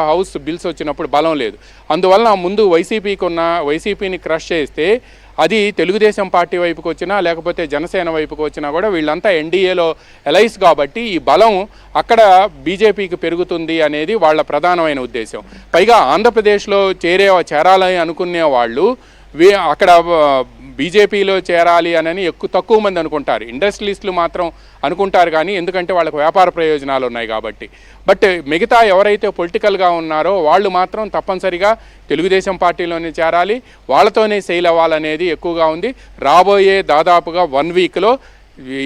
House bills వచ్చినప్పుడు బలం లేదు. అందువలన ముందు వైసీపీని క్రష్ చేస్తే అది తెలుగుదేశం పార్టీ వైపుకి వచ్చినా లేకపోతే జనసేన వైపుకి వచ్చినా కూడా వీళ్ళంతా ఎన్డీఏలో ఎలైస్ కాబట్టి ఈ బలం అక్కడ బీజేపీకి పెరుగుతుంది అనేది వాళ్ళ ప్రధానమైన ఉద్దేశం. పైగా ఆంధ్రప్రదేశ్లో చేరాలని అనుకునే వాళ్ళు అక్కడ బీజేపీలో చేరాలి అని తక్కువ మంది అనుకుంటారు. ఇండస్ట్రియలిస్టులు మాత్రం అనుకుంటారు కానీ, ఎందుకంటే వాళ్ళకు వ్యాపార ప్రయోజనాలు ఉన్నాయి కాబట్టి. బట్ మిగతా ఎవరైతే పొలిటికల్గా ఉన్నారో వాళ్ళు మాత్రం తప్పనిసరిగా తెలుగుదేశం పార్టీలోనే చేరాలి, వాళ్ళతోనే సెయిల్ అవ్వాలనేది ఎక్కువగా ఉంది. రాబోయే దాదాపుగా 1 వీక్లో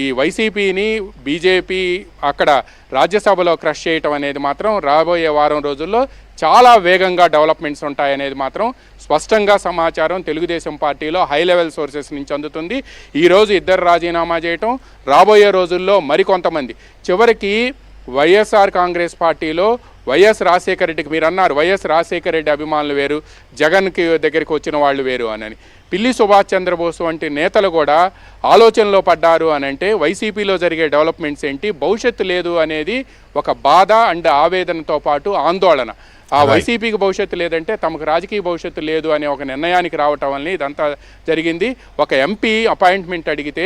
ఈ వైసీపీని బీజేపీ అక్కడ రాజ్యసభలో క్రష్ చేయటం అనేది మాత్రం రాబోయే వారం రోజుల్లో చాలా వేగంగా డెవలప్మెంట్స్ ఉంటాయనేది మాత్రం స్పష్టంగా సమాచారం తెలుగుదేశం పార్టీలో హై లెవెల్ సోర్సెస్ నుంచి అందుతుంది. ఈరోజు ఇద్దరు రాజీనామా చేయటం, రాబోయే రోజుల్లో మరికొంతమంది, చివరికి వైఎస్ఆర్ కాంగ్రెస్ పార్టీలో వైఎస్ రాజశేఖర రెడ్డికి, మీరు అన్నారు వైఎస్ రాజశేఖర రెడ్డి అభిమానులు వేరు, జగన్కి దగ్గరికి వచ్చిన వాళ్ళు వేరు అని. పిల్లి సుభాష్ చంద్రబోస్ వంటి నేతలు కూడా ఆలోచనలో పడ్డారు అని అంటే వైసీపీలో జరిగే డెవలప్మెంట్స్ ఏంటి, భవిష్యత్తు లేదు అనేది ఒక బాధ అండ్ ఆవేదనతో పాటు ఆందోళన. ఆ వైసీపీకి భవిష్యత్తు లేదంటే తమకు రాజకీయ భవిష్యత్తు లేదు అనే ఒక నిర్ణయానికి రావటం వల్ల ఇదంతా జరిగింది. ఒక ఎంపీ అపాయింట్మెంట్ అడిగితే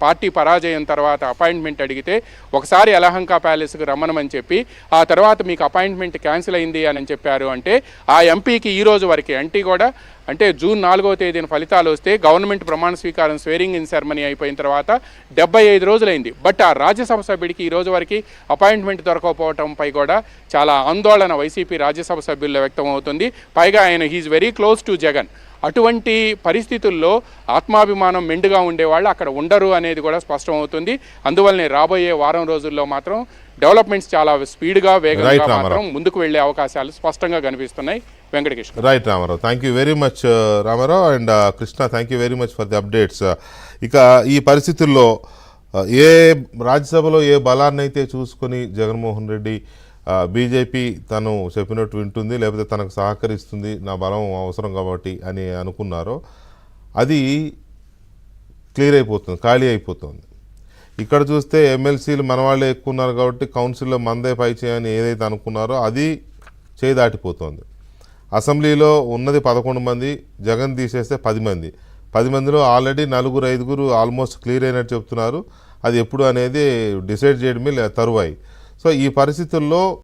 పార్టీ పరాజయం తర్వాత అపాయింట్మెంట్ అడిగితే ఒకసారి యలహంక ప్యాలెస్కి రమ్మనమని చెప్పి ఆ తర్వాత మీకు అపాయింట్మెంట్ క్యాన్సిల్ అయింది అని చెప్పారు అంటే ఆ ఎంపీకి ఈ రోజు వరకే కూడా అంటే జూన్ 4వ తేదీన ఫలితాలు వస్తే గవర్నమెంట్ ప్రమాణ స్వీకారం స్వేరింగ్ ఇన్ సెరమనీ అయిపోయిన తర్వాత 75 రోజులైంది. బట్ ఆ రాజ్యసభ సభ్యుడికి ఈ రోజు వరకు అపాయింట్మెంట్ దొరకకపోవడంపై కూడా చాలా ఆందోళన వైసీపీ రాజ్యసభ సభ్యుల్లో వ్యక్తం అవుతుంది. పైగా ఆయన he is very close to Jagan. అటువంటి పరిస్థితుల్లో ఆత్మాభిమానం మెండుగా ఉండేవాళ్ళు అక్కడ ఉండరు అనేది కూడా స్పష్టమవుతుంది. అందువల్లనే రాబోయే వారం రోజుల్లో మాత్రం డెవలప్మెంట్స్ చాలా స్పీడ్గా వేగంగా మాత్రం ముందుకు వెళ్లే అవకాశాలు స్పష్టంగా కనిపిస్తున్నాయి. Venkatakrishna. Right Ramarao, thank you very much Ramarao and Krishna, thank you very much for the updates. ఇక ఈ పరిస్థితుల్లో ఏ రాజ్యసభలో ఏ బలాన్ని అయితే చూసుకొని జగన్మోహన్ రెడ్డి బీజేపీ తను చెప్పినట్టు వింటుంది లేకపోతే తనకు సహకరిస్తుంది, నా బలం అవసరం కాబట్టి అని అనుకున్నారో అది క్లియర్ అయిపోతుంది, ఖాళీ అయిపోతుంది. ఇక్కడ చూస్తే ఎమ్మెల్సీలు మన వాళ్ళే ఎక్కువ ఉన్నారు కాబట్టి కౌన్సిల్లో మందే పై చేయని ఏదైతే అనుకున్నారో అది చేయి దాటిపోతుంది. అసెంబ్లీలో ఉన్నది 11 మంది, జగన్ తీసేస్తే 10 మంది. 10 మందిలో ఆల్రెడీ 4-5 ఆల్మోస్ట్ క్లియర్ అయినట్టు చెప్తున్నారు. అది ఎప్పుడు అనేది డిసైడ్ చేయడమే తరువాయి. సో ఈ పరిస్థితుల్లో